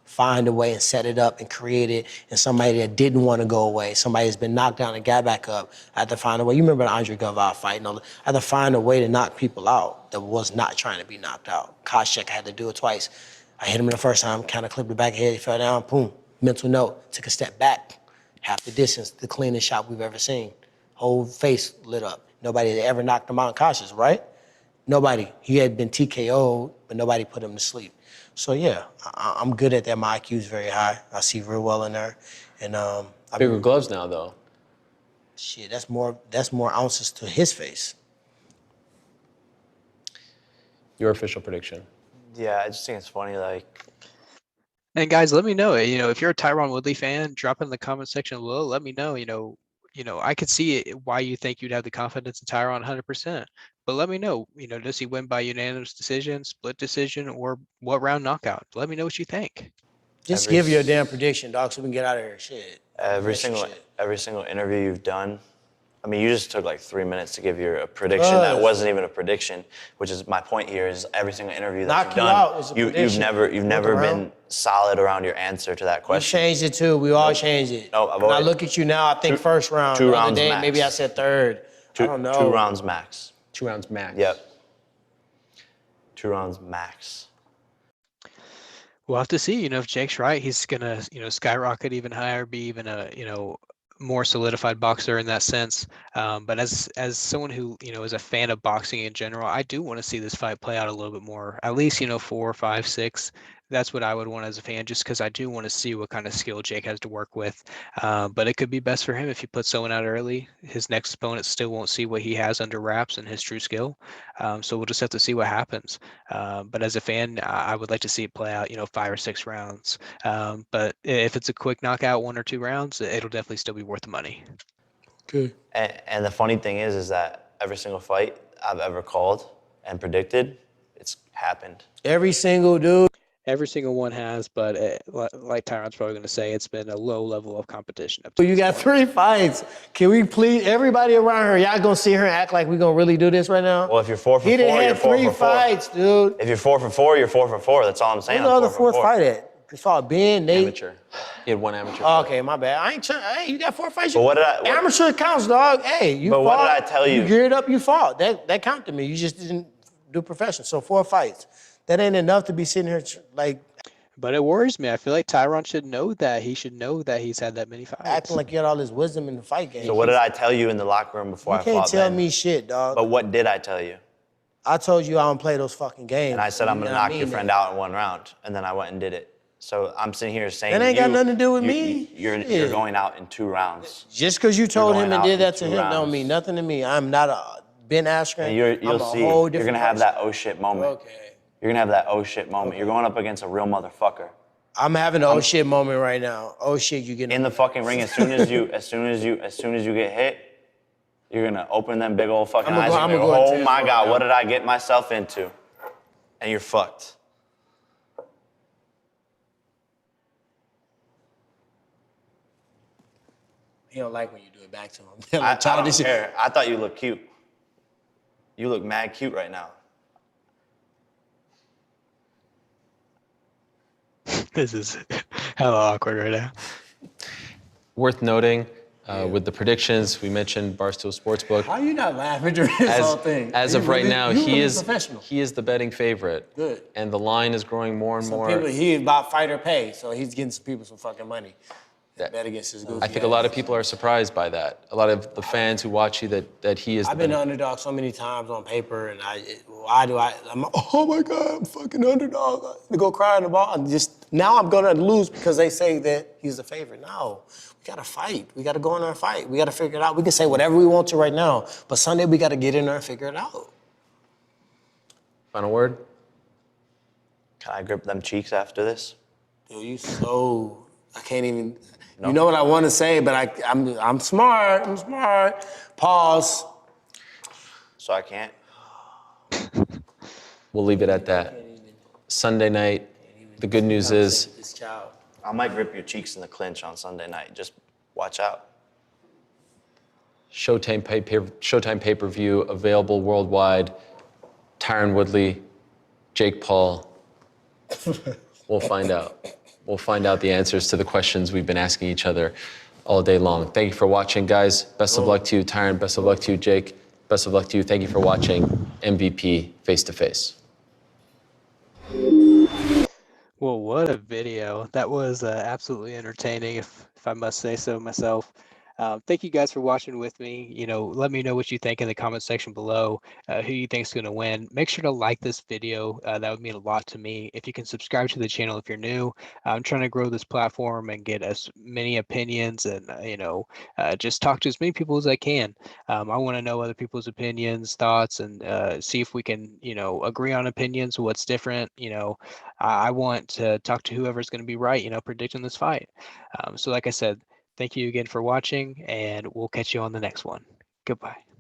find a way and set it up and create it, and somebody that didn't want to go away, somebody that's been knocked down and got back up, I had to find a way. You remember the Andre Galvao fight and all that? I had to find a way to knock people out that was not trying to be knocked out. Koscheck, I had to do it twice. I hit him the first time, kind of clipped the back of the head, he fell down, boom, mental note, took a step back, half the distance, the cleanest shot we've ever seen. Whole face lit up. Nobody had ever knocked him out cautious, right? Nobody. He had been TKO'd, but nobody put him to sleep. So yeah, I'm good at that. My IQ is very high. I see real well in there, and Bigger gloves now, though. shit, that's more ounces to his face. Your official prediction. Yeah, I just think it's funny. Like, And guys, let me know. If you're a Tyron Woodley fan, drop it in the comment section below. Let me know. I could see why you think you'd have the confidence in Tyron 100%. But let me know. Does he win by unanimous decision, split decision, or what round knockout? Let me know what you think. Just give you a damn prediction, dog, so we can get out of here. Shit. every single interview you've done. I mean, you just took like 3 minutes to give your prediction that wasn't even a prediction, which is my point here. Is every single interview that you've done, you've never been solid around your answer to that question. You changed it too. We all changed it. No, I look at you now. I think first round. Two the rounds other day, max. maybe I said third. I don't know. 2 rounds max. 2 rounds max. Yep. 2 rounds max. We'll have to see. If Jake's right, he's gonna, skyrocket even higher, be even a, more solidified boxer in that sense. But as someone who, is a fan of boxing in general, I do want to see this fight play out a little bit more. At least, 4, 5, 6. That's what I would want as a fan, just because I do want to see what kind of skill Jake has to work with. But it could be best for him if he puts someone out early. His next opponent still won't see what he has under wraps and his true skill. So we'll just have to see what happens. But as a fan, I would like to see it play out, 5 or 6 rounds. But if it's a quick knockout, 1 or 2 rounds, it'll definitely still be worth the money. Okay. And the funny thing is that every single fight I've ever called and predicted, it's happened. Every single dude. Every single one has, but like Tyron's probably going to say, it's been a low level of competition. You got 3 fights. Can we please, everybody around her, y'all gonna see her and act like we gonna really do this right now? Well, if you're 4 for 4, He done you're had 4 3 for 4. fights, dude. If you're 4 for 4, you're 4 for 4. That's all I'm saying. Where's the other 4th fight at? It's called Ben, Nate. Amateur. He had 1 amateur. Oh, okay, my bad. I ain't trying. Hey, you got 4 fights. But what did Amateur counts, dog. Hey, you fought. But what did I tell you? You geared up, you fought. That counted to me. You just didn't do professional. So 4 fights. That ain't enough to be sitting here like. But it worries me. I feel like Tyron should know that. He should know that he's had that many fights. Acting like you had all this wisdom in the fight game. So what did I tell you in the locker room before I fought Ben? You can't tell me shit, dog. But what did I tell you? I told you I don't play those fucking games. And I said I'm gonna knock your friend out in 1 round, and then I went and did it. So I'm sitting here saying that ain't got nothing to do with me. You're going out in 2 rounds. Just because you told him and did that to him rounds. don't mean nothing to me. I'm not a Ben Askren. And you'll see. You're gonna have that oh shit moment. Okay. You're gonna have that oh shit moment. Okay. You're going up against a real motherfucker. I'm having an oh shit moment right now. Oh shit, you getting in the fucking ring as soon as you get hit, you're gonna open them big old fucking eyes and go, oh my God, what did I get myself into? And you're fucked. He don't like when you do it back to him. I don't care. I thought you looked cute. You look mad cute right now. This is hella awkward right now. Worth noting, with the predictions, we mentioned Barstool Sportsbook. How you not laughing during this whole thing? As of right now, he is the betting favorite. Good. And the line is growing more and more. He about fighter pay, so he's getting some people some fucking money. Bet against his goofy I think a lot of people are surprised by that. A lot of the fans who watch you that he is. I've been an underdog so many times on paper, and I'm oh my God, I'm fucking underdog. To go cry in the ball. Now I'm gonna lose because they say that he's the favorite. No, we gotta fight. We gotta go in there and fight. We gotta figure it out. We can say whatever we want to right now, but Sunday we gotta get in there and figure it out. Final word? Can I grip them cheeks after this? Dude, I can't even. No. You know what I want to say, but I'm smart. I'm smart. Pause. So I can't. We'll leave it at that. Sunday night. The good news is I might grip your cheeks in the clinch on Sunday night. Just watch out. Showtime pay-per-view available worldwide. Tyron Woodley, Jake Paul. We'll find out. We'll find out the answers to the questions we've been asking each other all day long. Thank you for watching, guys. Best of luck to you, Tyron. Best of luck to you, Jake. Best of luck to you. Thank you for watching MVP Face to Face. Well, what a video. That was absolutely entertaining, if I must say so myself. Thank you guys for watching with me. Let me know what you think in the comment section below, who you think is going to win. Make sure to like this video. That would mean a lot to me. If you can subscribe to the channel if you're new. I'm trying to grow this platform and get as many opinions and, just talk to as many people as I can. I want to know other people's opinions, thoughts, and see if we can, agree on opinions, what's different. I want to talk to whoever's going to be right, predicting this fight. So like I said, thank you again for watching, and we'll catch you on the next one. Goodbye.